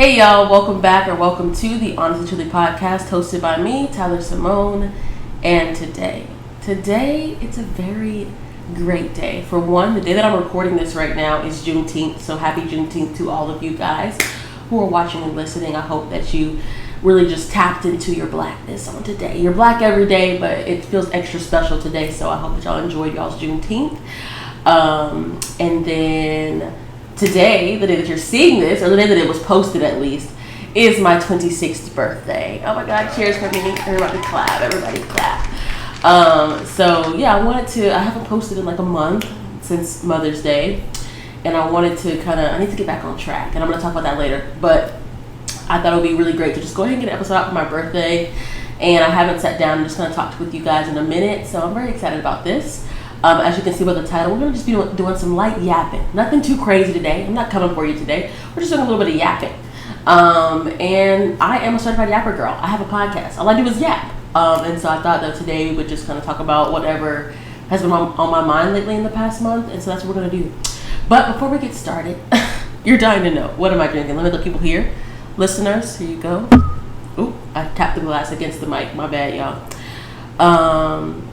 Hey y'all, welcome back or welcome to the Honestly Truly podcast hosted by me, Tylar Cimone. And today it's a very great day. For one, the day that I'm recording this right now is Juneteenth, so happy Juneteenth to all of you guys who are watching and listening. I hope that you really just tapped into your blackness on today. You're black every day, but it feels extra special today, so I hope that y'all enjoyed y'all's Juneteenth. And then today, the day that you're seeing this, or the day that it was posted at least, is my 26th birthday. Oh my God, cheers for me. Everybody clap. So yeah, I haven't posted in like a month since Mother's Day. And I wanted to I need to get back on track. And I'm going to talk about that later. But I thought it would be really great to just go ahead and get an episode out for my birthday. And I haven't sat down and just going to talk with you guys in a minute. So I'm very excited about this. As you can see by the title, we're going to just be doing some light yapping. Nothing too crazy today. I'm not coming for you today. We're just doing a little bit of yapping. And I am a certified yapper girl. I have a podcast. All I do is yap. And so I thought that today we would just kind of talk about whatever has been on my mind lately in the past month. And so that's what we're going to do. But before we get started, you're dying to know. What am I drinking? Let me let people hear. Listeners, here you go. Ooh, I tapped the glass against the mic. My bad, y'all.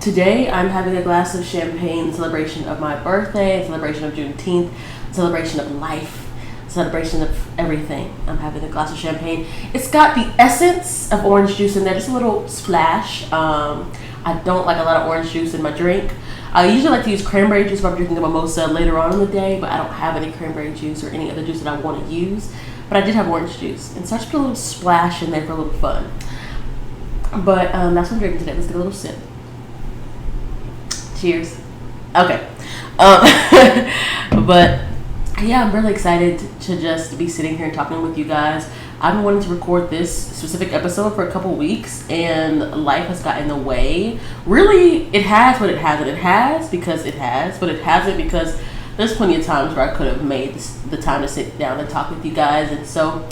Today I'm having a glass of champagne in celebration of my birthday, celebration of Juneteenth, celebration of life, celebration of everything. I'm having a glass of champagne. It's got the essence of orange juice in there, just a little splash. I don't like a lot of orange juice in my drink. I usually like to use cranberry juice if I'm drinking a mimosa later on in the day, but I don't have any cranberry juice or any other juice that I want to use. But I did have orange juice, and so I just put a little splash in there for a little fun. But that's what I'm drinking today. Let's get a little sip. Cheers. Okay. But yeah, I'm really excited to just be sitting here and talking with you guys. I've been wanting to record this specific episode for a couple weeks, and life has gotten in the way. Really, it has, but it hasn't. It has because it has, but it hasn't because there's plenty of times where I could have made the time to sit down and talk with you guys. And so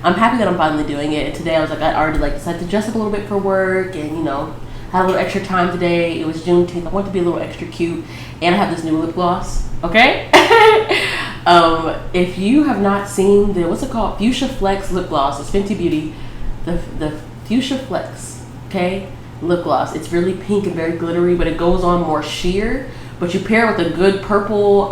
I'm happy that I'm finally doing it. And today I was like, I already decided to dress up a little bit for work, and had a little extra time today. It was Juneteenth. I wanted to be a little extra cute, and I have this new lip gloss. Okay. If you have not seen what's it called? Fuchsia Flex lip gloss. It's Fenty Beauty. The Fuchsia Flex. Okay. Lip gloss. It's really pink and very glittery, but it goes on more sheer. But you pair it with a good purple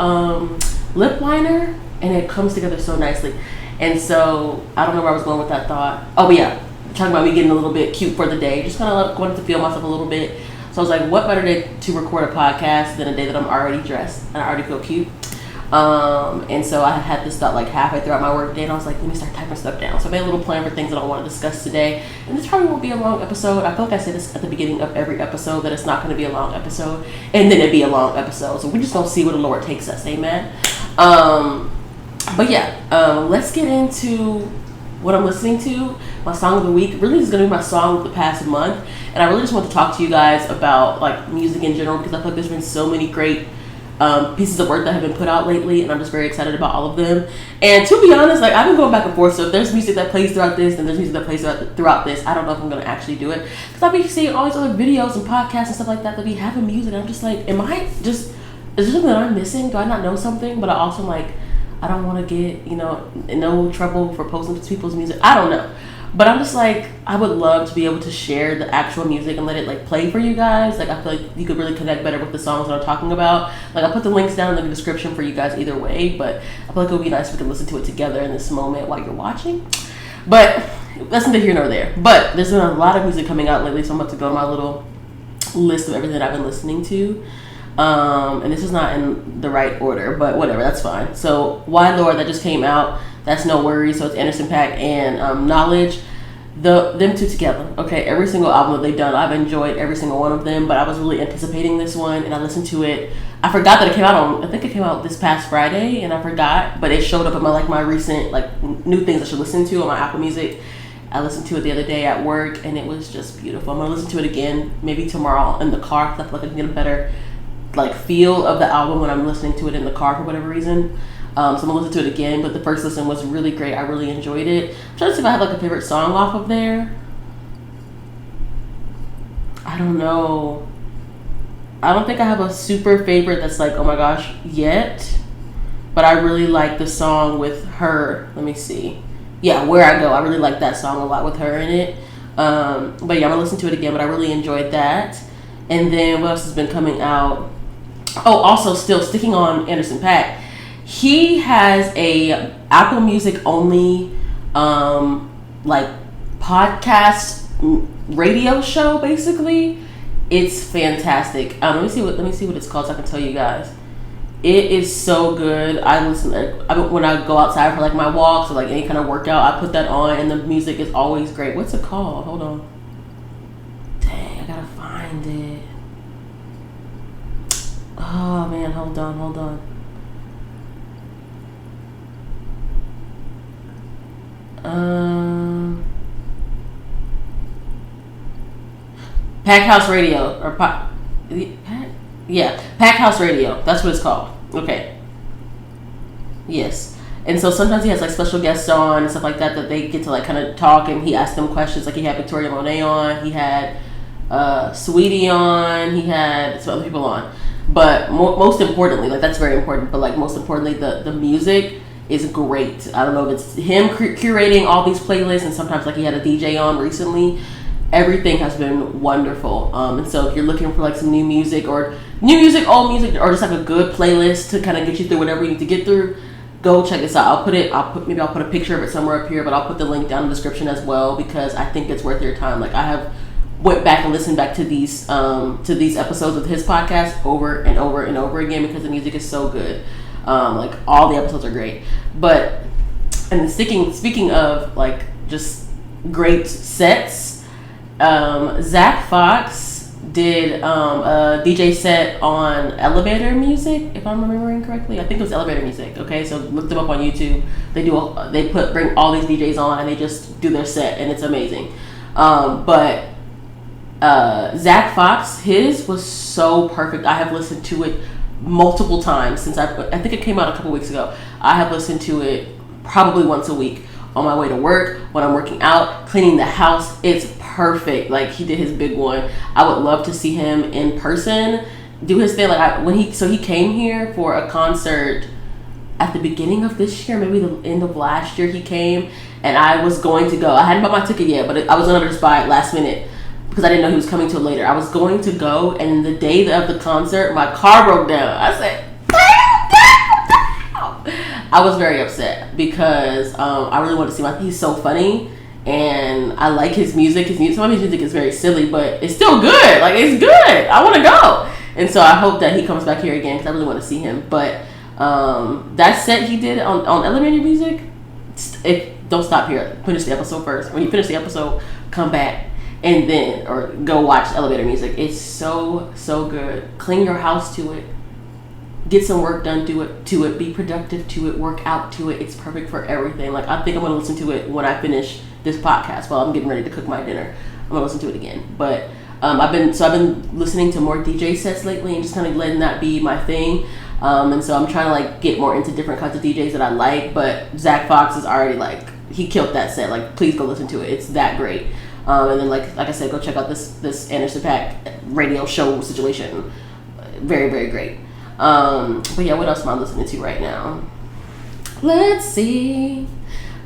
lip liner, and it comes together so nicely. And so I don't know where I was going with that thought. Oh, but yeah, talking about me getting a little bit cute for the day. Just kind of wanted to feel myself a little bit. So I was like, what better day to record a podcast than a day that I'm already dressed and I already feel cute. And so I had this thought halfway throughout my work day, and I was like, let me start typing stuff down. So I made a little plan for things that I want to discuss today. And this probably won't be a long episode. I feel like I say this at the beginning of every episode, that it's not going to be a long episode, and then it'd be a long episode. So we're just going to see where the Lord takes us. Amen. But yeah, let's get into what I'm listening to. My song of the week really is going to be my song of the past month. And I really just want to talk to you guys about music in general, because I feel like there's been so many great pieces of work that have been put out lately, and I'm just very excited about all of them. And to be honest, I've been going back and forth. So if there's music that plays throughout this, then there's music that plays throughout this. I don't know if I'm going to actually do it, because I've been seeing all these other videos and podcasts and stuff like that be having music, and I'm just like, is there something that I'm missing? Do I not know something? But I also I don't want to get in no trouble for posting people's music. I don't know. But I'm just I would love to be able to share the actual music and let it play for you guys. I feel like you could really connect better with the songs that I'm talking about. I'll put the links down in the description for you guys either way. But I feel like it would be nice if we could listen to it together in this moment while you're watching. But that's neither here nor there. But there's been a lot of music coming out lately, so I'm about to go to my little list of everything that I've been listening to. And this is not in the right order, but whatever, that's fine. So Why Lord, that just came out. That's No Worries. So it's Anderson .Paak and Knowledge. Them two together. Okay, every single album that they've done, I've enjoyed every single one of them, but I was really anticipating this one, and I listened to it. I forgot that it came out I think it came out this past Friday, and I forgot, but it showed up in my recent new things I should listen to on my Apple Music. I listened to it the other day at work, and it was just beautiful. I'm gonna listen to it again maybe tomorrow in the car, because I feel like I can get a better feel of the album when I'm listening to it in the car for whatever reason. So I'm gonna listen to it again, but the first listen was really great. I really enjoyed it. I'm trying to see if I have a favorite song off of there. I don't know. I don't think I have a super favorite that's oh my gosh yet, but I really like the song with her. Let me see. yeah, Where I Go. I really like that song a lot with her in it. But yeah, I'm gonna listen to it again. But I really enjoyed that. And then what else has been coming out? Oh, also still sticking on Anderson .Paak. He has a Apple Music only like podcast radio show. Basically, it's fantastic. Let me see what it's called so I can tell you guys. It is so good. I listen when I go outside for like my walks or like any kind of workout. I put that on, and the music is always great. What's it called? Hold on. Dang, I gotta find it. Oh man, hold on. Pack House Radio Pack House Radio. That's what it's called. Okay. Yes. And so sometimes he has like special guests on and stuff like that they get to like kind of talk, and he asks them questions. Like he had Victoria Monet on, he had Sweetie on, he had some other people on. But most importantly, like that's very important. But like most importantly, the music is great. I don't know if it's him curating all these playlists, and sometimes like he had a DJ on recently. Everything has been wonderful. And so if you're looking for like some new music, old music, or just like a good playlist to kind of get you through whatever you need to get through, go check this out. I'll put a picture of it somewhere up here, but I'll put the link down in the description as well, because I think it's worth your time. Like I have went back and listened back to these episodes of his podcast over and over and over again, because the music is so good. Like all the episodes are great. But and speaking of like just great sets, Zach Fox did a DJ set on Elevator Music, if I'm remembering correctly. I think it was Elevator Music. Okay, so look them up on YouTube. They bring all these DJs on, and they just do their set, and it's amazing. But Zach Fox, his was so perfect. I have listened to it multiple times since I think it came out a couple weeks ago. I have listened to it probably once a week on my way to work, when I'm working out, cleaning the house. It's perfect. Like he did his big one. I would love to see him in person do his thing. Like he came here for a concert at the beginning of this year, maybe the end of last year. He came, and I was going to go. I hadn't bought my ticket yet, but I was gonna just buy it last minute because I didn't know he was coming till later. I was going to go, and the day of the concert, my car broke down. I said, I was very upset because I really wanted to see he's so funny, and I like his music. Some of his music is very silly, but it's still good. Like it's good. I want to go, and so I hope that he comes back here again because I really want to see him. But that set he did on Elevator Music, don't stop here. Finish the episode first. When you finish the episode, come back and then or go watch Elevator Music. It's so good. Clean your house to it. Get some work done to it. Be productive to it. Work out to it. It's perfect for everything. Like I think I'm gonna listen to it when I finish this podcast while I'm getting ready to cook my dinner. I'm gonna listen to it again. But I've been listening to more DJ sets lately and just kind of letting that be my thing. And so I'm trying to like get more into different kinds of DJs that I like. But Zach Fox is already like he killed that set. Like please go listen to it. It's that great. And then like I said, go check out this Anderson .Paak radio show situation. Very, very great. But yeah, what else am I listening to right now? Let's see.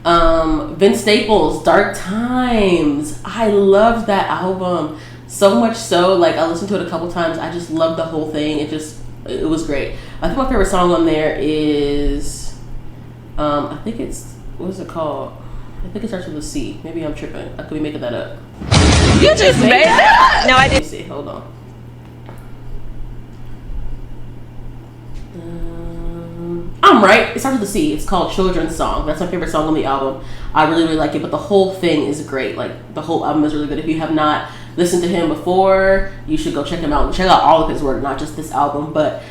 Vince Staples, Dark Times. I loved that album so much so. Like I listened to it a couple times. I just loved the whole thing. It was great. I think my favorite song on there is I think it's, what is it called? I think it starts with a C. Maybe I'm tripping. I could be making that up. You just made that up? No, I didn't. Let me see. Hold on. I'm right. It starts with a C. It's called Children's Song. That's my favorite song on the album. I really, really like it, but the whole thing is great. Like, the whole album is really good. If you have not listened to him before, you should go check him out. Check out all of his work, not just this album. But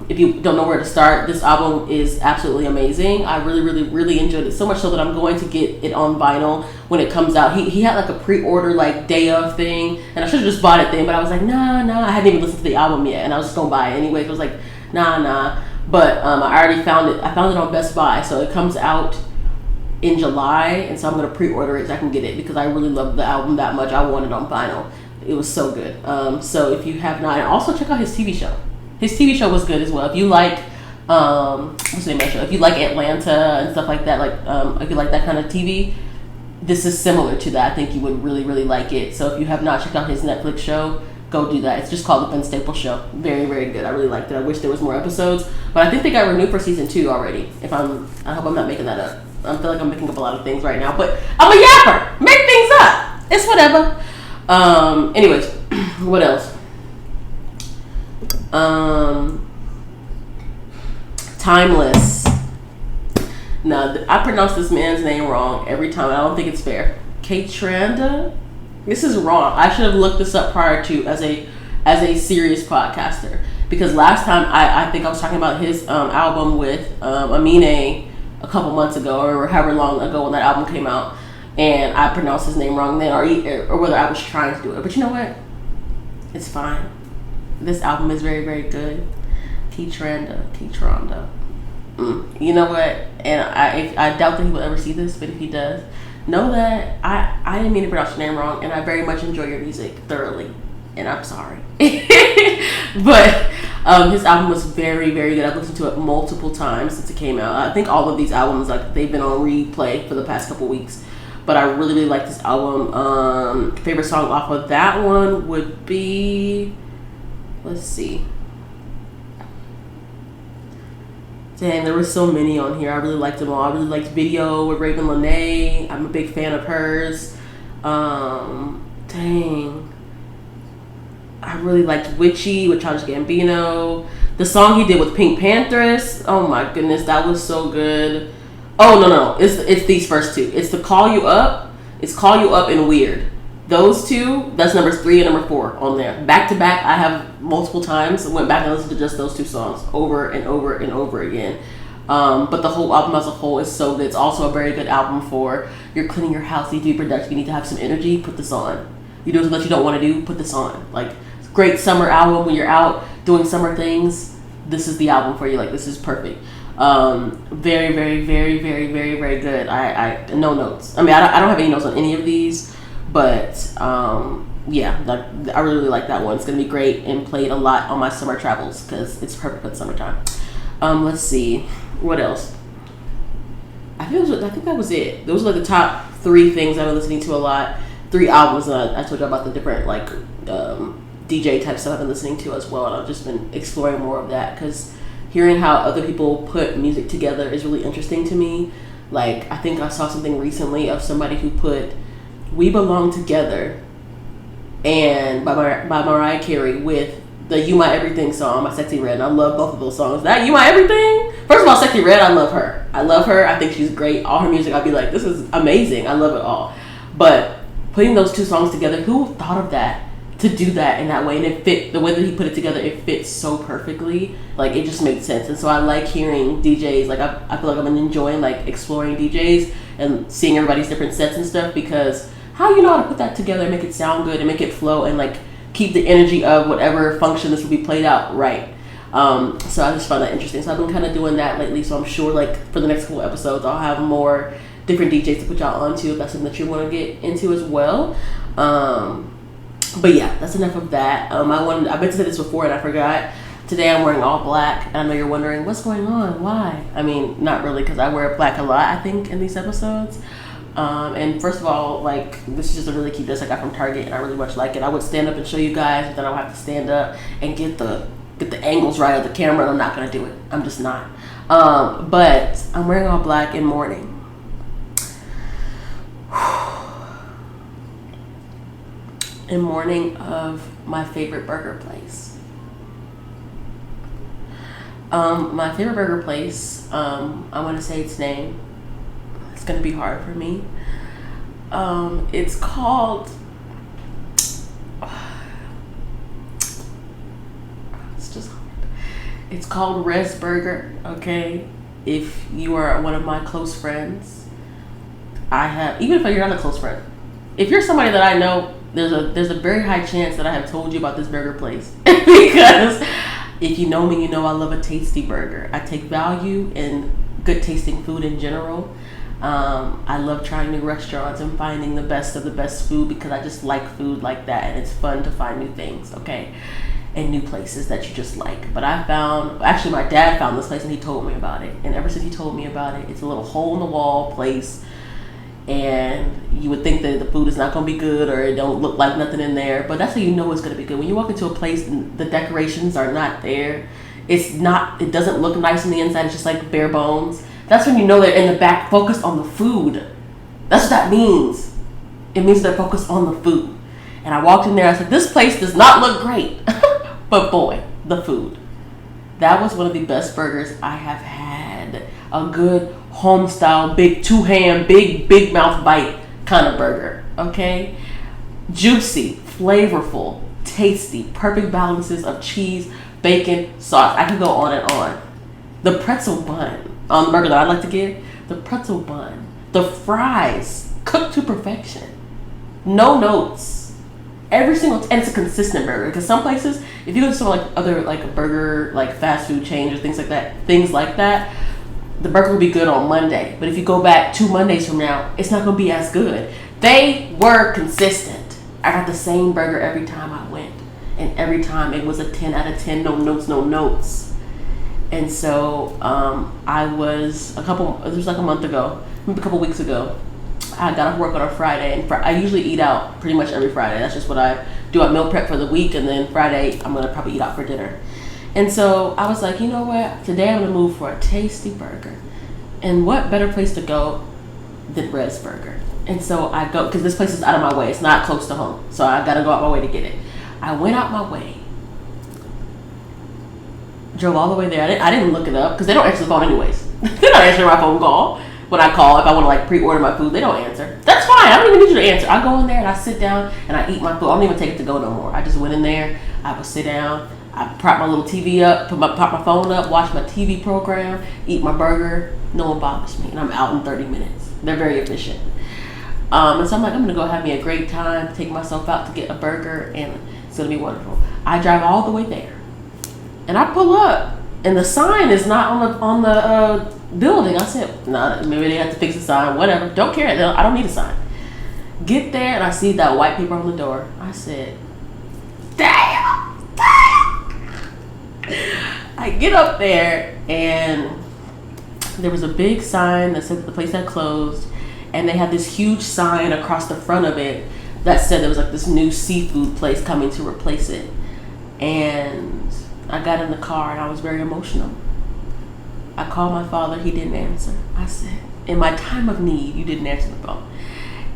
if you don't know where to start, this album is absolutely amazing. I really, really, really enjoyed it so much so that I'm going to get it on vinyl when it comes out. He had like a pre-order like day of thing, and I should have just bought it then, but I was like, nah. I hadn't even listened to the album yet, and I was just gonna buy it anyway. So I was like, nah. But I already found it. I found it on Best Buy, so it comes out in July, and so I'm gonna pre-order it so I can get it because I really love the album that much. I want it on vinyl. It was so good. So if you have not, and also check out his TV show. His TV show was good as well. If you like What's the name of the show? If you like Atlanta and stuff like that, like if you like that kind of TV, this is similar to that. I think you would really, really like it. So if you have not checked out his Netflix show, go do that. It's just called The Ben Staples Show. Very, very good. I really liked it. I wish there was more episodes, but I think they got renewed for season 2 already. I hope I'm not making that up. I feel like I'm making up a lot of things right now, but I'm a yapper. Make things up. It's whatever. Anyways, what else? Timeless. Now, I pronounce this man's name wrong every time. I don't think it's fair. Ktranda? This is wrong. I should have looked this up prior to as a serious podcaster. Because last time I think I was talking about his album with Amine a couple months ago, or however long ago when that album came out, and I pronounced his name wrong then, or whether I was trying to do it. But you know what? It's fine. This album is very, very good. Ktranda. You know what? And I doubt that he will ever see this, but if he does, know that I didn't mean to pronounce your name wrong, and I very much enjoy your music thoroughly, and I'm sorry. But his album was very, very good. I've listened to it multiple times since it came out. I think all of these albums, like, they've been on replay for the past couple weeks. But I really, really like this album. Favorite song off of that one would be, let's see. Dang, there were so many on here. I really liked them all. I really liked Video with Raven Lene. I'm a big fan of hers. Dang. I really liked Witchy with Childish Gambino. The song he did with Pink Panthers. Oh my goodness, that was so good. Oh no, it's these first two. It's the Call You Up. It's Call You Up and Weird. Those two, that's numbers 3 and number 4 on there. Back to back, I have multiple times went back and listened to just those two songs over and over and over again. But the whole album as a whole is so good. It's also a very good album for you're cleaning your house, you need to be productive, you need to have some energy, put this on. You do something that you don't want to do, put this on. Like, great summer album when you're out doing summer things. This is the album for you. Like, this is perfect. Very, very, very, very, very, very good. I no notes. I mean, I don't have any notes on any of these, but yeah, I really, really like that one. It's gonna be great and played a lot on my summer travels because it's perfect for the summertime. Let's see, what else? I think that was it. Those were like the top 3 things I've been listening to a lot. 3 albums, and I told you about the different like DJ type stuff I've been listening to as well, and I've just been exploring more of that because hearing how other people put music together is really interesting to me. Like, I think I saw something recently of somebody who put "We Belong Together" and by Mariah Carey with the "You My Everything" song, "My Sexy Red," and I love both of those songs. That "You My Everything," first of all, "Sexy Red," I love her. I think she's great. All her music, I'd be like, this is amazing. I love it all. But putting those 2 songs together, who thought of that? To do that in that way, and it fit the way that he put it together. It fits so perfectly. Like, it just made sense. And so I like hearing DJs. Like, I feel like I've been enjoying like exploring DJs and seeing everybody's different sets and stuff, because how you know how to put that together and make it sound good and make it flow and like keep the energy of whatever function this will be played out right. So I just find that interesting. So I've been kind of doing that lately. So I'm sure like for the next couple episodes I'll have more different DJs to put y'all onto if that's something that you want to get into as well. But yeah, that's enough of that. I meant to say this before and I forgot. Today I'm wearing all black, and I know you're wondering what's going on, why? I mean, not really, because I wear black a lot, I think, in these episodes. And first of all, like, this is just a really cute dress I got from Target, and I really much like it. I would stand up and show you guys, but then I'll have to stand up and get the angles right of the camera, and I'm not gonna do it. I'm just not. But I'm wearing all black in mourning. In mourning of my favorite burger place. My favorite burger place, I want to say its name. It's going to be hard for me. It's called... It's just hard. It's called Res Burger, okay? If you are one of my close friends, even if you're not a close friend, if you're somebody that I know, there's a very high chance that I have told you about this burger place. Because if you know me, you know I love a tasty burger. I take value in good tasting food in general. I love trying new restaurants and finding the best of the best food because I just like food like that, and it's fun to find new things, okay? and new places that you just like. But actually my dad found this place and he told me about it. And ever since he told me about it, it's a little hole in the wall place. And you would think that the food is not going to be good or it don't look like nothing in there. But that's how you know it's going to be good. When you walk into a place and the decorations are not there, it doesn't look nice on the inside. It's just like bare bones. That's when you know they're in the back focused on the food. That's what that means. It means they're focused on the food. And I walked in there, I said, this place does not look great. But boy, the food. That was one of the best burgers I have had. A good home style, big two hand, big mouth bite kind of burger. Okay? Juicy, flavorful, tasty, perfect balances of cheese, bacon, sauce. I could go on and on. The pretzel bun on the burger that I like to get, the pretzel bun, the fries, cooked to perfection. No notes. Every single, and it's a consistent burger. Because some places, if you go to some like other like a burger, like fast food chains or things like that, the burger will be good on Monday. But if you go back 2 Mondays from now, it's not going to be as good. They were consistent. I got the same burger every time I went. And every time it was a 10 out of 10, no notes. And so it was like a month ago, maybe a couple weeks ago, I got off work on a Friday, and I usually eat out pretty much every Friday. That's just what I do. I meal prep for the week, and then Friday I'm going to probably eat out for dinner. And so I was like, you know what? Today I'm going to move for a tasty burger. And what better place to go than Red's Burger? And so I go, because this place is out of my way. It's not close to home. So I got to go out my way to get it. I went out my way. Drove all the way there. I didn't look it up, because they don't answer the phone anyways. They're not answering my phone call. When I call, if I want to like pre-order my food, they don't answer. That's fine. I don't even need you to answer. I go in there and I sit down and I eat my food. I don't even take it to go no more. I just went in there. I would sit down. I prop my little TV up, pop my phone up, watch my TV program, eat my burger. No one bothers me, and I'm out in 30 minutes. They're very efficient. And so I'm like, I'm gonna go have me a great time, take myself out to get a burger, and it's gonna be wonderful. I drive all the way there, and I pull up, and the sign is not on the building. I said, nah, maybe they have to fix the sign, whatever. Don't care. I don't need a sign. Get there, and I see that white paper on the door. I said, damn. I get up there, and there was a big sign that said that the place had closed, and they had this huge sign across the front of it that said there was like this new seafood place coming to replace it. And I got in the car, and I was very emotional. I called my father. He didn't answer. I said, in my time of need, you didn't answer the phone.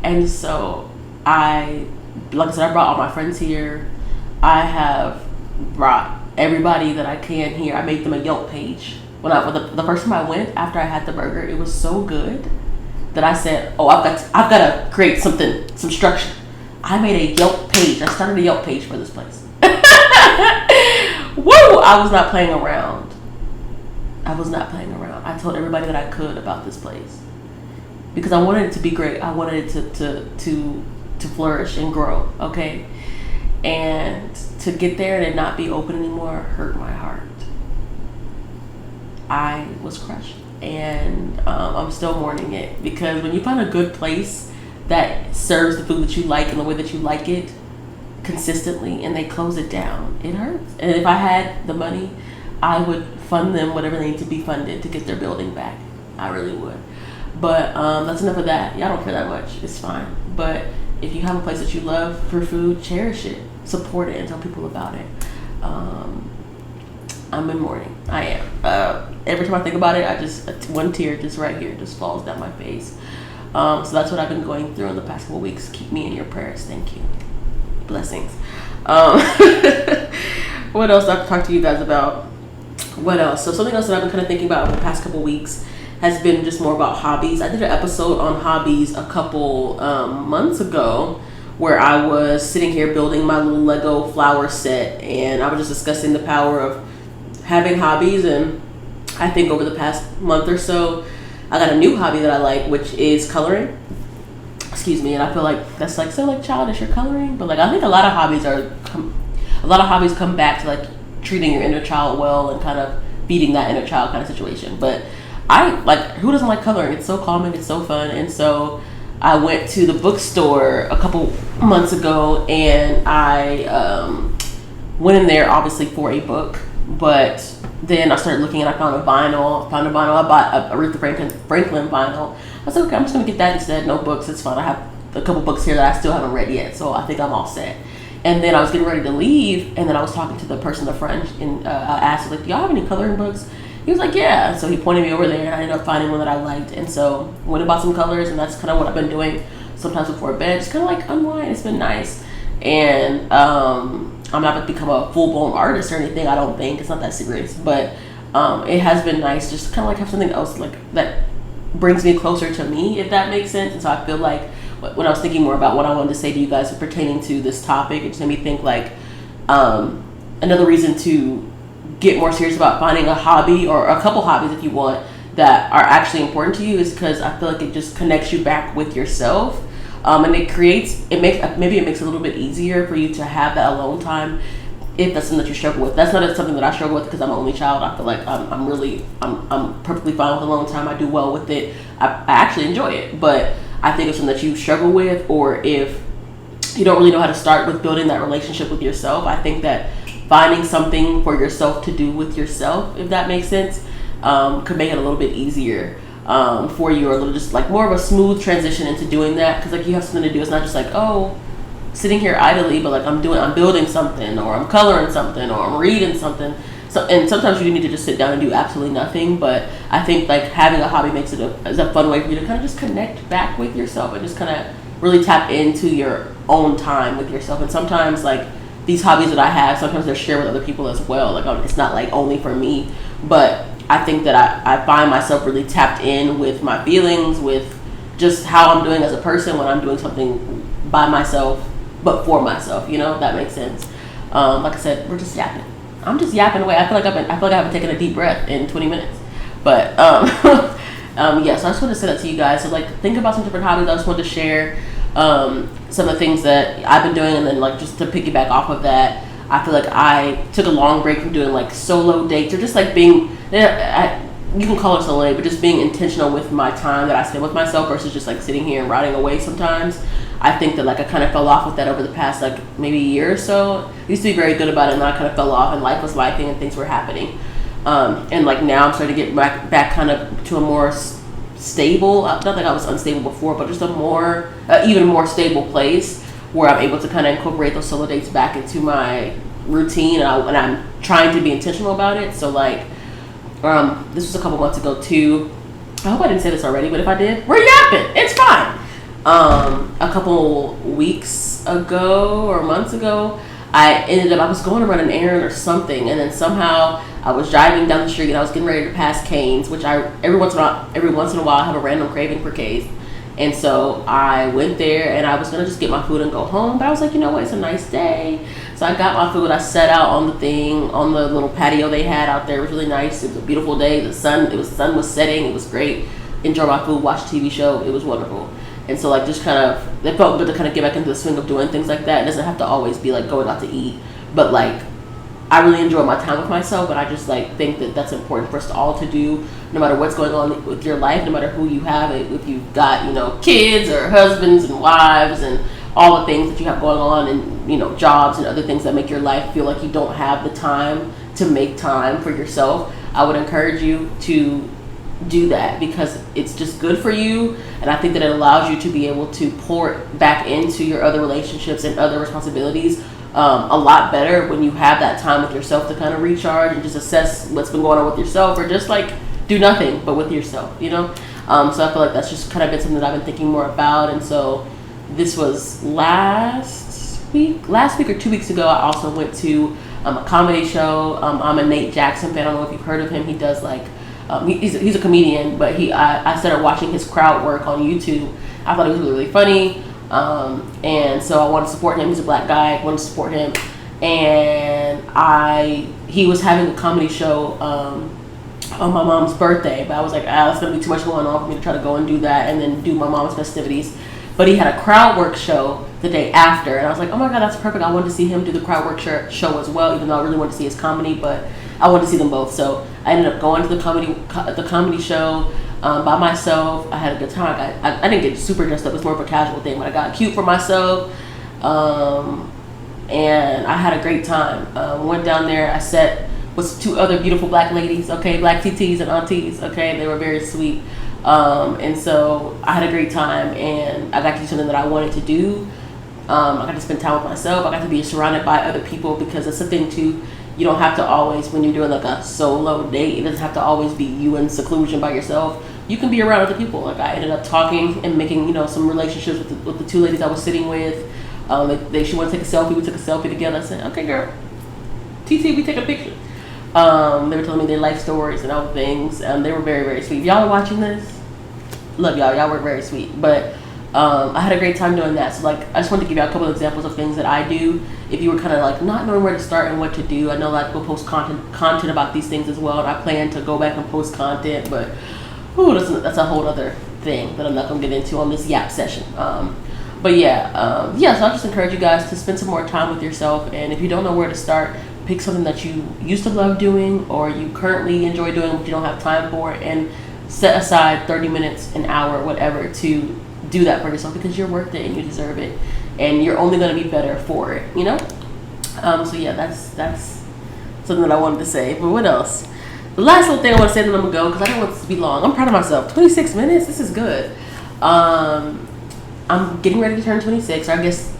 And so like I said, I brought all my friends here. I have brought everybody that I can here. I made them a Yelp page. The first time I went, after I had the burger, it was so good that I said, oh, I've got to create some structure. I made a Yelp page. I started a Yelp page for this place. Woo! I was not playing around. I told everybody that I could about this place because I wanted it to be great. I wanted it to flourish and grow. Okay, and to get there and it not be open anymore hurt my heart. I was crushed, and I'm still mourning it because when you find a good place that serves the food that you like in the way that you like it consistently and they close it down, it hurts. And if I had the money, I would fund them whatever they need to be funded to get their building back. I really would. But that's enough of that. Y'all don't care that much. It's fine. But if you have a place that you love for food, cherish it, support it, and tell people about it. I'm in mourning. I am. Every time I think about it, one tear just right here just falls down my face. So that's what I've been going through in the past couple weeks. Keep me in your prayers. Thank you. Blessings. What else I've talked to you guys about? What else? So something else that I've been kind of thinking about over the past couple weeks has been just more about hobbies. I did an episode on hobbies a couple months ago where I was sitting here building my little Lego flower set, and I was just discussing the power of having hobbies. And I think over the past month or so, I got a new hobby that I like, which is coloring. Excuse me, and I feel like that's like so like childish or coloring, but like I think a lot of hobbies come back to like treating your inner child well and kind of feeding that inner child kind of situation. But I like, who doesn't like coloring? It's so calming, it's so fun. And so I went to the bookstore a couple months ago and I went in there obviously for a book, but then I started looking and I found a vinyl. I bought a Aretha Franklin vinyl. I was like, okay, I'm just gonna get that instead. No books, it's fine. I have a couple books here that I still haven't read yet, so I think I'm all set. And then I was getting ready to leave, and then I was talking to the person, the friend, and I asked, like, do y'all have any coloring books? He was like, yeah. So he pointed me over there, and I ended up finding one that I liked. And so went and bought some colors, and that's kind of what I've been doing sometimes before bed. Just kind of like unwind. It's been nice. And I'm not going to become a full-blown artist or anything, I don't think. It's not that serious. But it has been nice just to kind of like have something else like that brings me closer to me, if that makes sense. And so I feel like when I was thinking more about what I wanted to say to you guys pertaining to this topic, it just made me think like another reason to get more serious about finding a hobby or a couple hobbies if you want that are actually important to you is because I feel like it just connects you back with yourself, and it makes it a little bit easier for you to have that alone time if that's something that you struggle with. That's not something that I struggle with because I'm an only child. I feel like I'm perfectly fine with alone time. I do well with it. I actually enjoy it, but I think it's something that you struggle with, or if you don't really know how to start with building that relationship with yourself, I think that finding something for yourself to do with yourself, if that makes sense, could make it a little bit easier for you, or a little just like more of a smooth transition into doing that. Because like you have something to do. It's not just like, oh, sitting here idly, but like I'm building something, or I'm coloring something, or I'm reading something. So, and sometimes you need to just sit down and do absolutely nothing. But I think like having a hobby makes it a fun way for you to kind of just connect back with yourself and just kind of really tap into your own time with yourself. And sometimes like these hobbies that I have, sometimes they're shared with other people as well. Like it's not like only for me, but I think that I find myself really tapped in with my feelings, with just how I'm doing as a person when I'm doing something by myself, but for myself, you know, if that makes sense. Like I said, we're just yapping. I'm just yapping away. I feel like I haven't taken a deep breath in 20 minutes. But yeah, so I just wanted to say that to you guys. So like think about some different hobbies. I just wanted to share some of the things that I've been doing, and then like just to piggyback off of that, I feel like I took a long break from doing like solo dates, or just like being, you can call it solo date, but just being intentional with my time that I spend with myself versus just like sitting here and rotting away sometimes. I think that like I kind of fell off with that over the past like maybe a year or so. I used to be very good about it, and then I kind of fell off, and life was lifing and things were happening. And like now I'm starting to get back kind of to a more stable, not that I was unstable before, but just a more even more stable place where I'm able to kind of incorporate those solo dates back into my routine, and I'm trying to be intentional about it. So like this was a couple months ago too. I hope I didn't say this already, but if I did, we're yapping. It's fine. A couple weeks ago or months ago, I was going to run an errand or something, and then somehow I was driving down the street and I was getting ready to pass Cane's, which every once in a while I have a random craving for Cane's. And so I went there and I was gonna just get my food and go home, but I was like, you know what, it's a nice day. So I got my food, I sat out on the little patio they had out there. It was really nice. It was a beautiful day. The sun was setting. It was great. Enjoy my food, watch a TV show. It was wonderful. And so like just kind of, it felt good to kind of get back into the swing of doing things like that. It doesn't have to always be like going out to eat, but like I really enjoy my time with myself, and I just like think that that's important for us all to do, no matter what's going on with your life, no matter who you have, if you've got, you know, kids or husbands and wives and all the things that you have going on, and, you know, jobs and other things that make your life feel like you don't have the time to make time for yourself. I would encourage you to do that because it's just good for you, and I think that it allows you to be able to pour back into your other relationships and other responsibilities a lot better when you have that time with yourself to kind of recharge and just assess what's been going on with yourself, or just like do nothing but with yourself, you know. So I feel like that's just kind of been something that I've been thinking more about. And so this was last week or 2 weeks ago, I also went to a comedy show. I'm a Nate Jackson fan. I don't know if you've heard of him. He does like he's a comedian, but I started watching his crowd work on YouTube. I thought it was really, really funny. And so I wanted to support him. He's a black guy. I wanted to support him. And he was having a comedy show on my mom's birthday, but I was like, that's going to be too much going on for me to try to go and do that and then do my mom's festivities. But he had a crowd work show the day after, and I was like, oh my God, that's perfect. I wanted to see him do the crowd work show as well, even though I really wanted to see his comedy, but I wanted to see them both. So I ended up going to the comedy show by myself. I had a good time. I didn't get super dressed up. It was more of a casual thing, but I got cute for myself. and I had a great time. Went down there. I sat with 2 other beautiful black ladies, okay, black TTs and aunties, okay. They were very sweet, and so I had a great time, and I got to do something that I wanted to do. I got to spend time with myself. I got to be surrounded by other people, because that's the thing too. You don't have to always, when you're doing like a solo date, it doesn't have to always be you in seclusion by yourself. You can be around other people. Like I ended up talking and making, some relationships with the 2 ladies I was sitting with. She wanted to take a selfie. We took a selfie together. I said, okay, girl, TT, we take a picture. They were telling me their life stories and all things. They were very, very sweet. If y'all are watching this, love y'all. Y'all were very sweet. But I had a great time doing that. So like, I just wanted to give you a couple of examples of things that I do. If you were kind of like not knowing where to start and what to do, I know a lot of people post content about these things as well. And I plan to go back and post content, but that's a whole other thing that I'm not going to get into on this yap session. So I just encourage you guys to spend some more time with yourself. And if you don't know where to start, pick something that you used to love doing or you currently enjoy doing but you don't have time for, and set aside 30 minutes, an hour, whatever, to do that for yourself, because you're worth it and you deserve it, and you're only going to be better for it, that's something that I wanted to say. But what else? The last little thing I want to say, then I'm going to go, because I don't want this to be long. I'm proud of myself. 26 minutes? This is good. I'm getting ready to turn 26, or I guess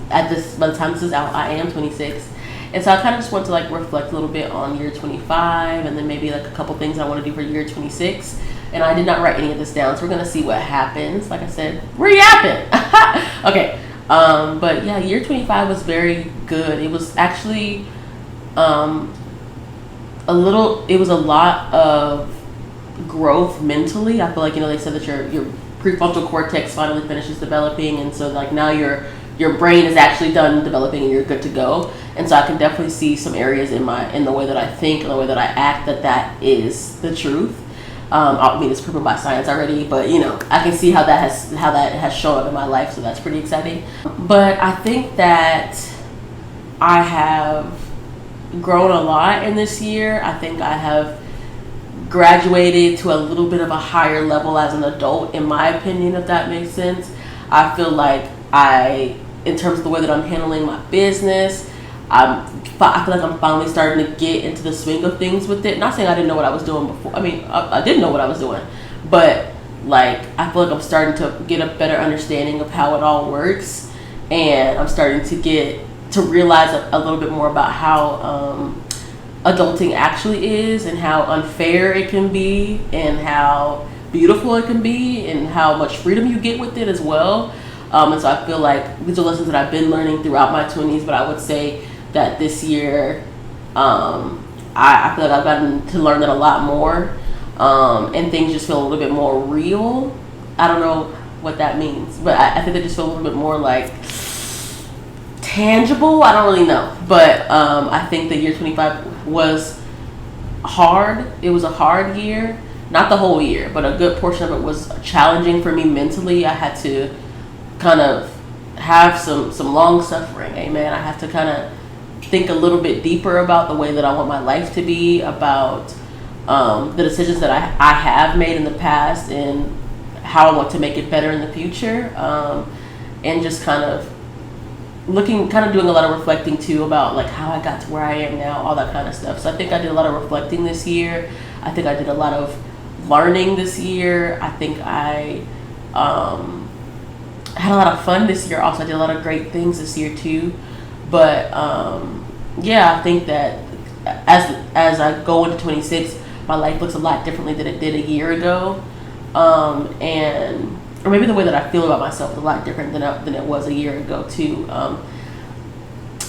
by the time this is out, I am 26. And so I kind of just want to like reflect a little bit on year 25, and then maybe like a couple things I want to do for year 26. And I did not write any of this down, so we're going to see what happens. Like I said, we're yapping. Okay. But yeah, year 25 was very good. It was actually it was a lot of growth mentally. I feel like, they said that your prefrontal cortex finally finishes developing, and so like now your brain is actually done developing and you're good to go. And so I can definitely see some areas in the way that I think and the way that I act that is the truth. I mean, it's proven by science already, but I can see how that has shown up in my life, so that's pretty exciting. But I think that I have grown a lot in this year. I think I have graduated to a little bit of a higher level as an adult, in my opinion, if that makes sense. I feel like in terms of the way that I'm handling my business, I feel like I'm finally starting to get into the swing of things with it. Not saying I didn't know what I was doing before. I mean, I didn't know what I was doing, but like I feel like I'm starting to get a better understanding of how it all works, and I'm starting to realize a little bit more about how adulting actually is, and how unfair it can be, and how beautiful it can be, and how much freedom you get with it as well. And so I feel like these are lessons that I've been learning throughout my 20s, but I would say that this year, I feel like I've gotten to learn that a lot more, and things just feel a little bit more real. I don't know what that means, but I think they just feel a little bit more like tangible. I don't really know, but I think the year 25 was hard. It was a hard year, not the whole year, but a good portion of it was challenging for me mentally. I had to kind of have some long suffering. Amen. I have to kind of think a little bit deeper about the way that I want my life to be, about the decisions that I have made in the past, and how I want to make it better in the future, and just kind of doing a lot of reflecting too about like how I got to where I am now, all that kind of stuff. So I think I did a lot of reflecting this year. I think I did a lot of learning this year. I think I had a lot of fun this year. Also, I did a lot of great things this year too. But I think that as I go into 26, my life looks a lot differently than it did a year ago, or maybe the way that I feel about myself is a lot different than it was a year ago too.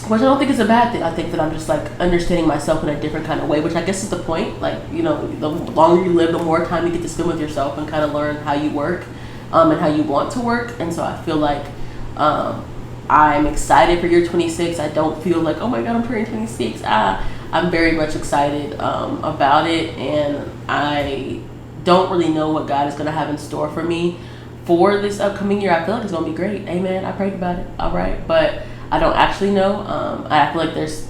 Which I don't think is a bad thing. I think that I'm just like understanding myself in a different kind of way, which I guess is the point. Like, the longer you live, the more time you get to spend with yourself and kind of learn how you work, and how you want to work. And so I feel like I'm excited for year 26. I don't feel like, oh my God, I'm turning 26. I'm very much excited about it, and I don't really know what God is going to have in store for me for this upcoming year. I feel like it's going to be great. Amen. I prayed about it. All right. But I don't actually know. I feel like there's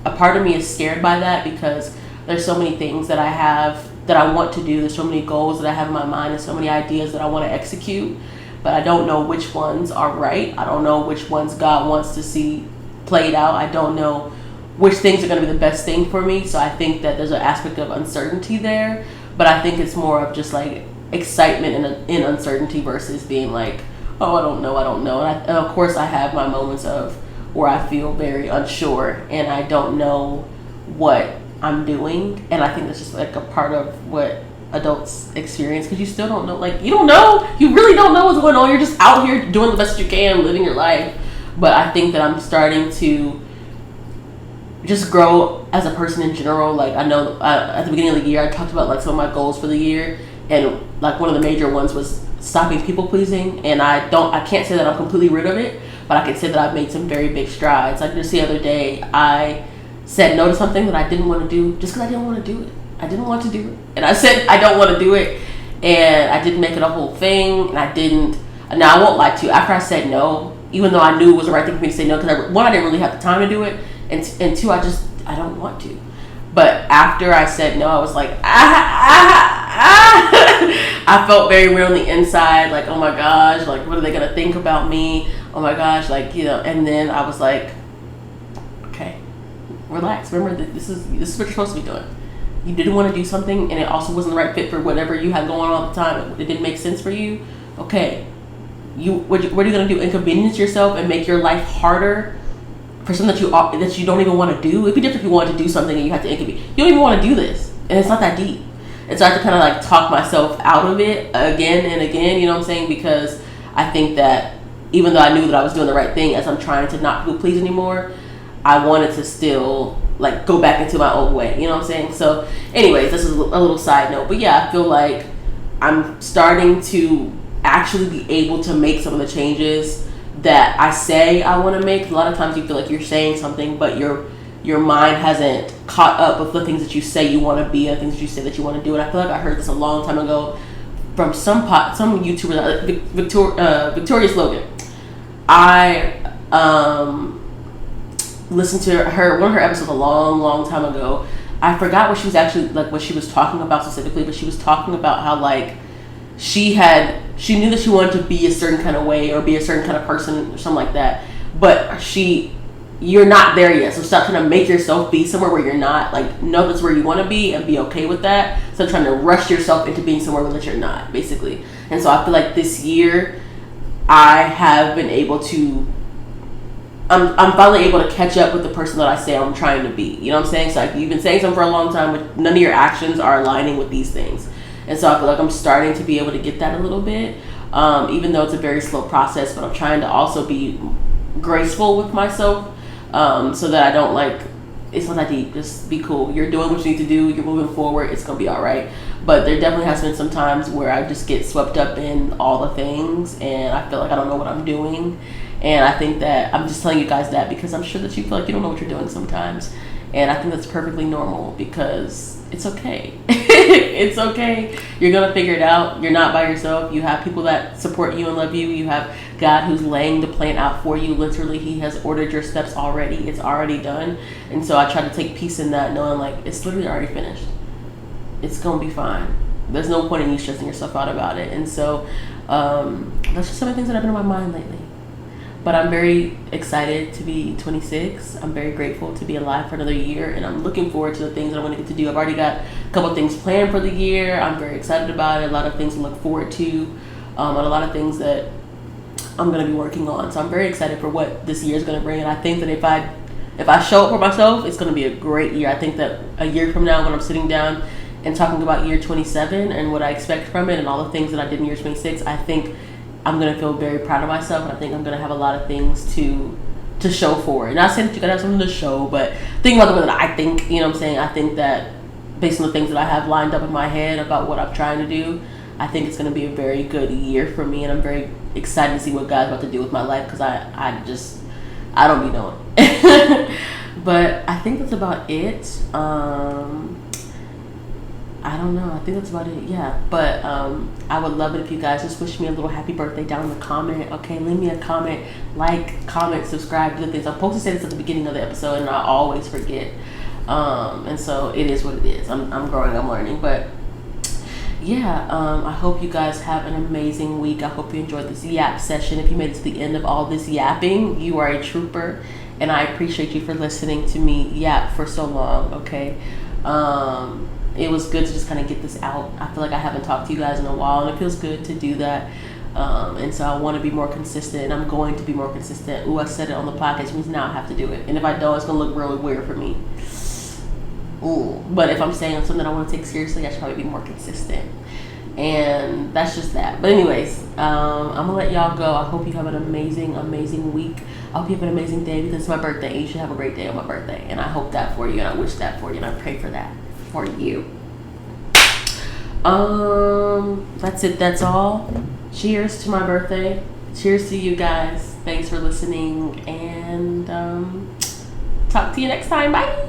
a part of me is scared by that, because there's so many things that I have that I want to do. There's so many goals that I have in my mind, and so many ideas that I want to execute, but I don't know which ones are right. I don't know which ones God wants to see played out. I don't know which things are going to be the best thing for me. So I think that there's an aspect of uncertainty there, but I think it's more of just like excitement in uncertainty versus being like, oh, I don't know. And of course I have my moments of where I feel very unsure and I don't know what I'm doing. And I think that's just like a part of what adults experience, because you still don't know, like you really don't know what's going on. You're just out here doing the best you can, living your life. But I think that I'm starting to just grow as a person in general. Like I know at the beginning of the year I talked about like some of my goals for the year, and like one of the major ones was stopping people pleasing, and I can't say that I'm completely rid of it, but I can say that I've made some very big strides. Like just the other day I said no to something that I didn't want to do just because I didn't want to do it. I didn't want to do it, and I said I don't want to do it, and I didn't make it a whole thing, and I didn't. Now I won't lie to you, after I said no, even though I knew it was the right thing for me to say no, because one, I didn't really have the time to do it, and two, I don't want to. But after I said no, I was like, I felt very weird on the inside, like, oh my gosh, like, what are they gonna think about me? Oh my gosh, like, and then I was like, okay, relax. Remember, this is what you're supposed to be doing. You didn't want to do something, and it also wasn't the right fit for whatever you had going on at the time. It didn't make sense for you. Okay, what are you gonna do? Inconvenience yourself and make your life harder for something that you don't even want to do? It'd be different if you wanted to do something and you had to inconvenience. You don't even want to do this, and it's not that deep. And so I have to kind of like talk myself out of it again and again. You know what I'm saying? Because I think that even though I knew that I was doing the right thing, as I'm trying to not people please anymore, I wanted to still like go back into my old way. You know what I'm saying? So anyways, this is a little side note, but yeah, I feel like I'm starting to actually be able to make some of the changes that I say I want to make. A lot of times you feel like you're saying something, but your mind hasn't caught up with the things that you say you want to be, and things that you say that you want to do. And I feel like I heard this a long time ago from some YouTubers, Victoria's Logan. I listened to one of her episodes a long time ago. I forgot what she was actually like, what she was talking about specifically, but she was talking about how like she knew that she wanted to be a certain kind of way or be a certain kind of person or something like that, but you're not there yet. So stop trying to make yourself be somewhere where you're not. Like, know that's where you want to be and be okay with that. So trying to rush yourself into being somewhere that you're not, basically. And so I feel like this year I have been able to, I'm finally able to catch up with the person that I say I'm trying to be. You know what I'm saying? So like, you've been saying something for a long time, but none of your actions are aligning with these things. And so I feel like I'm starting to be able to get that a little bit, even though it's a very slow process. But I'm trying to also be graceful with myself, so that I don't like, it's not that deep. Just be cool. You're doing what you need to do. You're moving forward. It's gonna be all right. But there definitely has been some times where I just get swept up in all the things, and I feel like I don't know what I'm doing. And I think that I'm just telling you guys that because I'm sure that you feel like you don't know what you're doing sometimes. And I think that's perfectly normal, because it's okay. It's okay. You're going to figure it out. You're not by yourself. You have people that support you and love you. You have God who's laying the plan out for you. Literally, he has ordered your steps already. It's already done. And so I try to take peace in that, knowing like it's literally already finished. It's going to be fine. There's no point in you stressing yourself out about it. And so that's just some of the things that have been on my mind lately. But I'm very excited to be 26. I'm very grateful to be alive for another year, and I'm looking forward to the things that I'm going to get to do. I've already got a couple of things planned for the year. I'm very excited about it. A lot of things to look forward to, and a lot of things that I'm going to be working on. So I'm very excited for what this year is going to bring. And I think that if I show up for myself, it's going to be a great year. I think that a year from now, when I'm sitting down and talking about year 27 and what I expect from it and all the things that I did in year 26, I think I'm going to feel very proud of myself, and I think I'm going to have a lot of things to show for it. Not saying that you got to have something to show, but think about the way that I think, you know what I'm saying? I think that based on the things that I have lined up in my head about what I'm trying to do, I think it's going to be a very good year for me, and I'm very excited to see what God's about to do with my life, because I don't be knowing. But I think that's about it. I don't know. I think that's about it. Yeah. But I would love it if you guys just wish me a little happy birthday down in the comment. Okay, leave me a comment, comment, subscribe, do the things. I'm supposed to say this at the beginning of the episode, and I always forget. And so it is what it is. I'm growing. I'm learning. But yeah, I hope you guys have an amazing week. I hope you enjoyed this yap session. If you made it to the end of all this yapping, you are a trooper. and I appreciate you for listening to me yap for so long. Okay, it was good to just kind of get this out. I feel like I haven't talked to you guys in a while, and it feels good to do that. And so I want to be more consistent, and I'm going to be more consistent. Ooh, I said it on the podcast, which means now I have to do it. And if I don't, it's going to look really weird for me. Ooh. But if I'm saying something I want to take seriously, I should probably be more consistent. And that's just that. But anyways, I'm going to let y'all go. I hope you have an amazing, amazing week. I hope you have an amazing day because it's my birthday. And you should have a great day on my birthday. And I hope that for you, and I wish that for you, and I pray for that for you. That's it. That's all. Cheers to my birthday. Cheers to you guys. Thanks for listening, and talk to you next time. Bye.